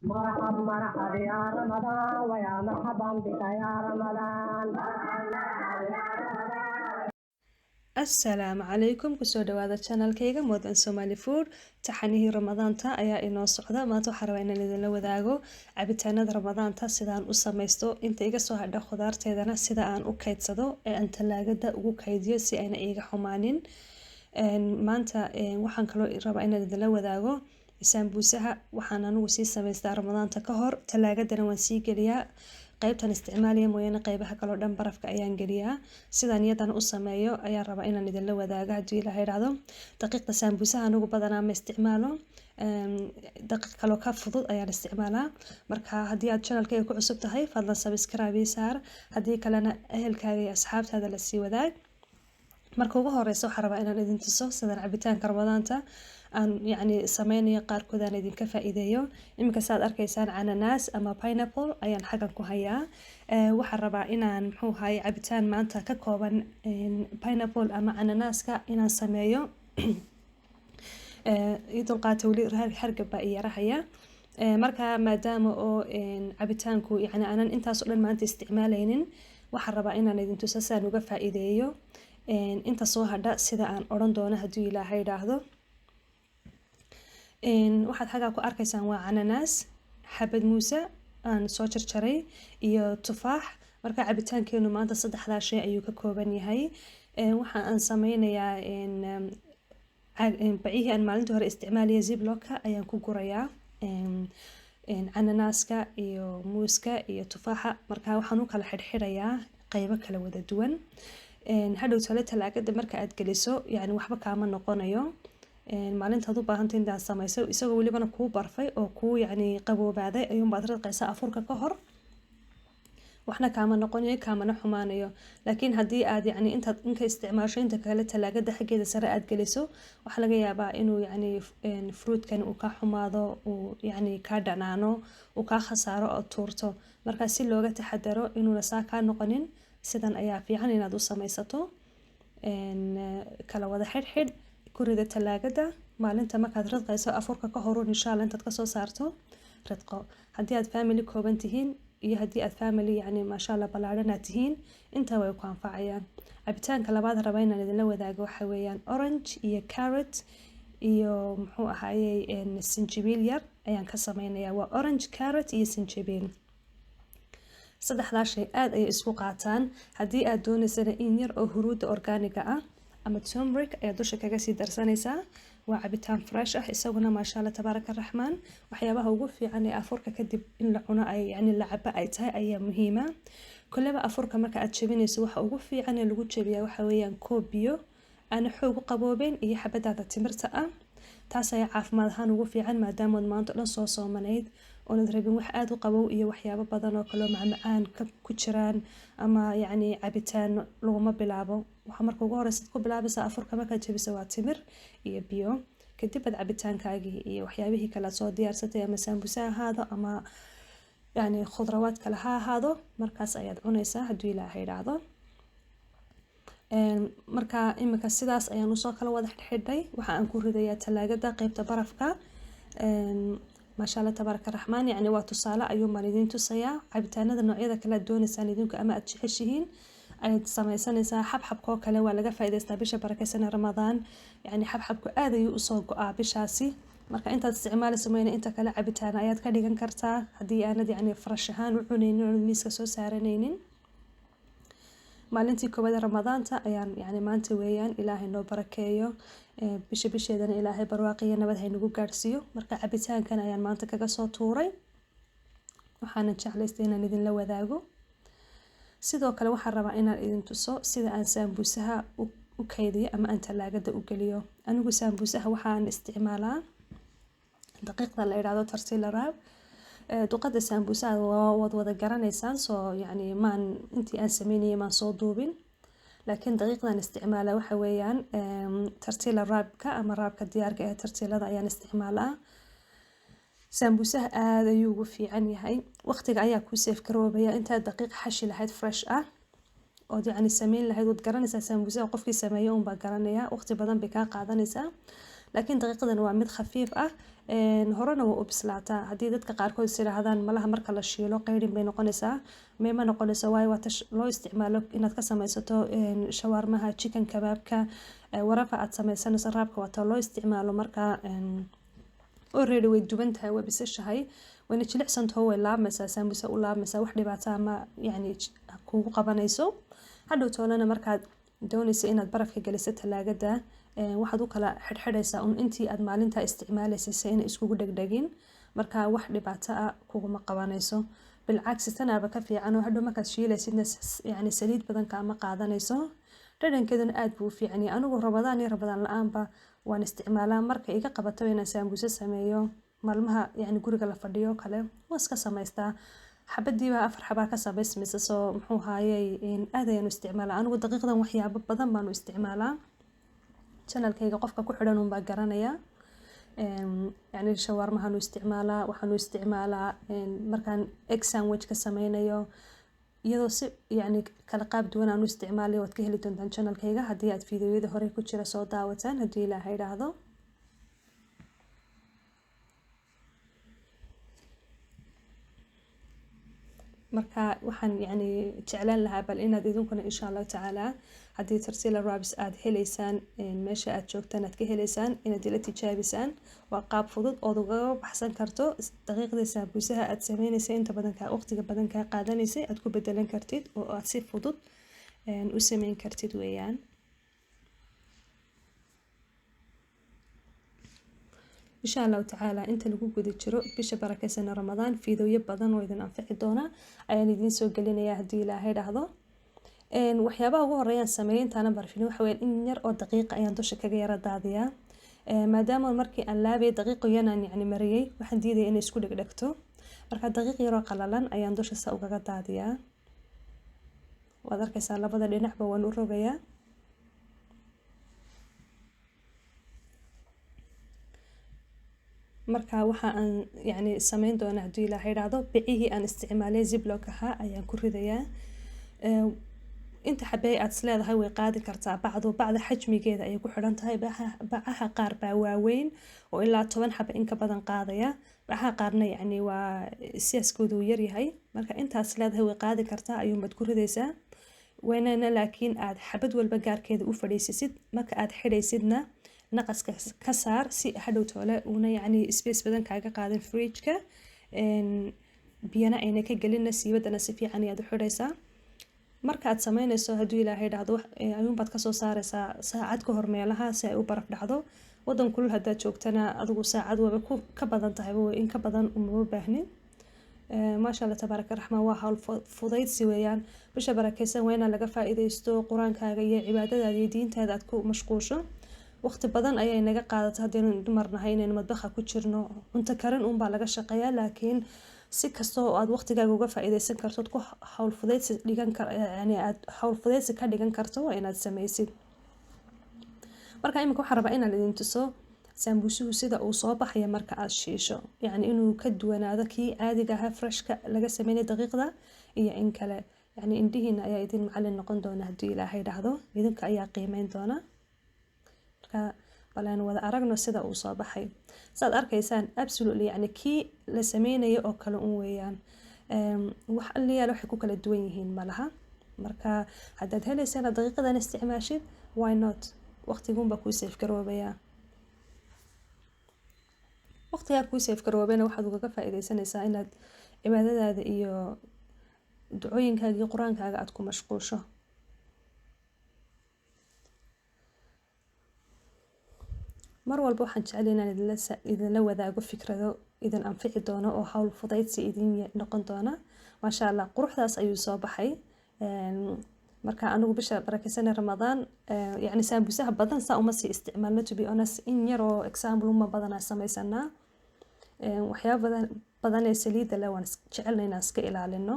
مرحب مرحب يا رمضان ويا مرحبا بك يا رمضان. asalaamu calaykum kusoo dhawaada channelkayga Modern Somali Food. taxanihii ramadaanta ayaa inoo socda. maanta waxaan rabaa inaan idinla wadaago cabitaanada ramadaanta sidaan u samaysto, inta iga soo hadha khudaarteedana sida aan u kaydsado ee aan talaagada ugu kaydiyo si ayna iiga xumaanin. maanta waxaan kaloo rabaa inaan idinla wadaago sambuusaha. waxaan anigu sii samaystaa ramadaanta ka hor, talaagadana waan sii geliyaa. qaybtan isticmaalaya mooyaane qaybaha kaloo dhan barafka ayaan geliyaa. sidaan iyadana u sameeyo ayaan rabaa inaan idinla wadaago haddii ilaahay idhaahdo. daqiiqda sambuusaha anigu badanaa ma isticmaalo, daqiiq kaloo ka fudud ayaan isticmaalaa. marka haddii aad channelkayga ku cusub tahay fadlan subscribe ii saar, haddii kalena ehelkaaga iyo asxaabtaada la sii wadaag. marka ugu horeysa waxaan rabaa inaan idin tuso sidaan cabitaanka ramadaanta aan sameynayo, qaarkood aan idinka faa'iideeyo. iminka saad arkaysaan cananaas ama pineapple ayaan xaggan ku hayaa. waxaan rabaa inaan cabitaan maanta ka kooban pineapple ama cananaaska inaan sameeyo. dulqaata weli hargab baa i yarahaya. marka maadaama oo cabitaanku aanan intaas oo dhan maanta isticmaaleynin, waxaan rabaa inaan idin tuso sidaan uga faa'iideeyo inta soo hadha sida aan odhan doono haddii ilaahay idhaahdo. waxaad xaggaa ku arkaysaan waa cananaas, xabad muuse aan soo jarjaray iyo tufaax. marka cabitaankeenu maanta saddexdaa shay ayuu ka kooban yahay. waxa aan sameynayaa bacihii aan maalintii hore isticmaalaya ziplock ayaan ku gurayaa cananaaska iyo muuska iyo tufaaxa. marka waxaan u kala xidhxidhayaa qaybo kala wada duwan. hadhow tale talaagada marka aad geliso waxba kaama noqonayo. maalintaad u baahantay intaad samayso isagoo welibana kuu barfay oo kuu qaboobaaday ayuunbaad radqaysaa afurka ka hor, waxna kaama noqonayo, kaamana xumaanayo. laakiin haddii aad intaad inka isticmaasho inta kale talaagada xaggeeda sare aad geliso, waxaa laga yaabaa inuu fruitkan uu ka xumaado, uu kaa dhanaano, uu kaa khasaaro oo tuurto. marka si looga taxadaro inuuna saa kaa noqonin, sidan ayaa fiican inaad u samaysato. kala wada xidhxidh, ku rida talaagada. maalinta markaad ridqayso afurka ka horun insha Allah intaad kasoo saarto ridqo. haddii aad family kooban tihiin iyo haddii aad family maasha Allah ballaaran aad tihiin, intaa way ku anfacayaan. cabitaanka labaad rabaa inaan idinla wadaago waxa weeyaan orange iyo carrot iyo muxuu ahaayey sinjibiil yar ayaan ka sameynayaa. waa orange, carrot iyo sinjibiil. saddexdaa shay aad ayay isku qaataan. haddii aad doonaysana in yar oo huruudda organiga ah ama turmeric ayaa dusha kaga sii darsanaysaa. waa cabitaan fresh ah isaguna maasha Allah tabaaraka raxmaan. waxyaabaha ugu fiican ee afurka kadib in la cuno ay la cabo ay tahay ayaa muhiima. kullaba afurka marka aad jabinayso waxa ugu fiican ee lagu jabiyaa waxa weeyaan koob biyo aan xoog u qaboobeyn iyo xabadaada timirta ah. taas ayaa caafimaad ahaan ugu fiican maadaama aad maanta dhan soo soomanayd oonad rabin wax aad u qabow iyo waxyaabo badan oo kaloo macmacaan ku jiraan ama cabitaan laguma bilaabo. waxa marka ugu horeysa ku bilaabaysaa afurka markaad jabiso waa timir iyo biyo, kadib aad cabitaankaagii iyo waxyaabihii kale soo diyaarsatay ama sambusa ha ahaado ama khudrawaad kale ha ahaado, markaas ayaad cunaysaa haddii ilaahay idhaahdo. marka imika sidaas ayaan usoo kala wada xidhxidhay. waxa aan ku ridayaa talaagada qaybta barafka. maasha Allah tabaaraka raxmaan. waa tusaale ayuun baan idiin tusayaa. cabitaanada noocyada kale aad doonaysaan idinku ama aad jeceshihiin ayaad samaysanaysaa. xabxabkoo kale waa laga faa'iidaystaa bisha barakeysan ramadaan. xabxabku aad ayuu usoo go-aa bishaasi. marka intaad isticmaalayso mooyane inta kale cabitaan ayaad ka dhigan kartaa haddii aanad fresh ahaan u cunaynin oo miiska soo saaranaynin. maalintii koowaad ramadaanta ayaan maanta weeyaan. ilaahay noo barakeeyo, bisheedana ilaahay barwaaqiyo nabad haynagu gaadhsiiyo. marka cabitaankan ayaan maanta kaga soo tuuray, waxaanan jeclaystay inaan idinla wadaago. sidoo kale waxaan rabaa inaan idin tuso sida aan sambuusaha u kaydiyo ama aan talaagada u geliyo. anigu sambuusaha waxaan isticmaalaa daqiiqda la idhaahdo tortilla wrap. duqada sambuusaha waad wada garanaysaan, soo maan intii aan sameynayay maan soo duubin, laakiin daqiiqdan isticmaala waxa weeyaan tortilla wrapka ama wrapka diyaarka ee tortillada ayaan isticmaalaa. sambuusaha aad ayuu ugu fiican yahay. waqtiga ayaa kuu safe garoobaya. intaad daqiiq xashi lahayd fresh ah ood sameyn lahayd waad garanaysaa. sambuusaha qofkii sameeyo unbaa garanaya, waqti badan bay kaa qaadanaysaa. laakiin daqiiqadan waa mid khafiif ah horena waa u bislaataa haddii dadka qaarkood is yiraahdaan malaha marka la shiilo qayrin bay noqonaysaa ma noqonayso waayo waa loo isticmaalo inaad ka samaysato shawarmaha chicken kabaabka warafa aad samaysanayso raabka waa loo isticmaalo marka already way duban tahay way bisashahay wayna jilicsantaho way laabmaysaa sambusa u laabmaysaa wax dhibaato ama yani kugu qabanayso hadhow toolana markaad doonaysa inaad barafka geliso talaagada waxaad u kala xidhxidhaysaa intii aad maalinta isticmaalaysay inay iskugu dhegdhegin marka wax dhibaato ah kuguma qabanayso bilcagsi tanaaba ka fiican oo hadhow markaad shiilaysidna yani saliid badan kaama qaadanayso dhadhankeeduna aad buu u fiican yahay anigu rabadaan iyo rabadaan la-aanba waan isticmaalaa marka iga qabato inaan sambusa sameeyo maalmaha yani guriga la fadhiyo kale waan iska samaystaa xabadiiba 4 xabaa ka samaysmaysa soo muxuu haayay aad ayaan u isticmaalaa anigu daqiiqdan waxyaabo badan baan u isticmaalaa channelkayga qofka ku xidhan un baa garanaya yani shawarmahan u isticmaalaa waxaan u isticmaalaa markaan egg sandwich ka sameynayo iyadoo si yani kala qaab duwan aan u isticmaalayo waad ka heli doontaan channelkayga haddii aad fiidiyoyada hore ku jira soo daawataan haddii ilaahay idhaahdo marka waxaan yani jeclaan lahaa bal inaad idinkuna insha allahu tacaala haddii Tarsila Wraps aad helaysaan meesha aad joogtaan aad ka helaysaan inaad ila tijaabisaan waa qaab fudud oo uga baxsan karto daqiiqda sambusaha aad sameynaysa inta badan ka waqtiga badan ka qaadanaysa aad ku bedelan kartid oo aad si fudud u sameyn kartid weeyaan insha Allah tacaala inta lagu guda jiro bisha barakeysan Ramadaan fiidooyo badan oo idin anfici doona ayaan idin soo gelinayaa haddii Ilaahay dhaahdo waxyaabaha ugu horeeyaan sameeyntaana barfin waxa weeyaan in yar oo daqiiq ayaan dusha kaga yara daadiyaa maadaama markii aan laabay daqiiqo yanaan yani mariyay waxaan diiday inay isku dhigdhigto marka daqiiq yar oo qalalan ayaan dusha sa uga daadiyaa waad arkaysaa labada dhinacba waan u rogayaa marka waxa aan yani sameyn doona haddii Ilaahay idhaahdo bicihii aan isticmaalay ziplock ahaa ayaan ku ridayaa inta xabay aad isleedahay way qaadi kartaa bacda xajmigeeda ay ku xiran tahay bacaha qaar baa waaweyn oo ilaa 10 xaba in ka badan qaadaya bacaha qaarna yani waa siyaaskoodu yar yahay marka intaas leedahay way qaadi kartaa ayuu mad ku ridaysaa weynana laakiin aad xabad walba gaarkeeda u fadhiisisid marka aad xidhaysidna naqaska ka saar si hadhow toole una yani space badan kaaga qaadan fridge-ka biyana ayna ka gelina siibadana si fiican ayaad u xidhaysaa marka aad sameynayso haddii Ilaahay dhahdo ayuun baad ka soo saaraysaa saacad ka hor meelaha si ay u baraf dhacdo wadan kulul haddaad joogtana adigu saacad waba ka badan tahay in ka badan uma baahnin maasha Allah tabaaraka raxmaan waa hawl fudaydsi weeyaan bisha barakeysan waa in laga faa'iideysto quraankaaga iyo cibaadadaada iyo diintaada aad ku mashquusho waqti badan ayay naga qaadataa haddaynu dumarnahay inaynu madbaxa ku jirno cunto karin un baa laga shaqeeyaa laakiin si kasta oo aad waqtigaaga uga faa'iideysan karto ku hawl fudaydsi dhigan kar yani aad hawl fudaydsi ka dhigan karto waa inaad sameysid marka imika waxaan rabaa inaan idin tuso sambusuhu sida uu soo baxaya marka aad shiisho yani inuu ka duwanaado kii caadiga ahaa freshka laga sameeyay daqiiqda iyo in kale yani indhihiina ayaa idin macallin noqon doona haddii Ilaahay dhahdo idinka ayaa qiimeyn doona balaan wada aragno sida uu soo baxay saad arkaysaan absolutely yani kii la sameeyay oo kale un weeyaan wax aliyaal waxay ku kala duwan yihiin malaha marka haddaad helaysaan daqiiqadan isticmaashid why not waqtigunba ku save garoobaya waqtiga ku save garoobayna waxaad uga faa'iideysanaysaa inaad cibaadadaada iyo ducooyinkaaga iyo quraankaaga aad ku mashquusho mar walba waxaan jecel inaan idinla wadaago fikrado idin anfici doono oo hawl fudaydsi idin noqon doona maasha Allah quruxdaas ayuu soo baxay marka anigu bisha barakeysan Ramadaan yani sambusaha badan saa uma sii isticmaalno to be honest in yar oo example uma badan samaysanaa waxyaabo badan ee saliida la waan jecelnahay inaan iska ilaalino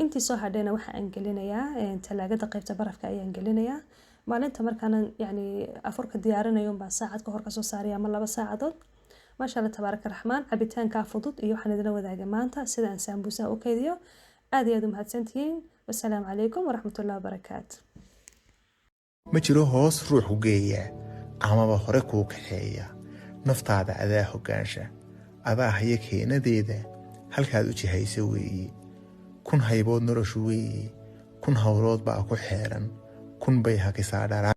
intii soo hadheena waxa aan gelinayaa talaagada qaybta barafka ayaan gelinayaa maalinta markaan yani afurka diyaarinayo baan saacad ka hor ka soo saaraya ama 2 saacadood maasha Allah tabaaraka raxmaan cabitaanka fudud iyo waxaan idin wadaagay maanta sida aan sambusa u kaydiyo aad iyo aad u mahadsantihiin wassalaamu calaykum waraxmatullaahi wabarakaatu ma jiro hoos ruux u geeya amaba hore kuu kaxeeya naftaada adaa hogaansha adaa haya keenadeeda halkaad u jihayso weeye kun haybood noloshu weeye kun hawlood baa ku xeeran kun bay hakisaa dhalaa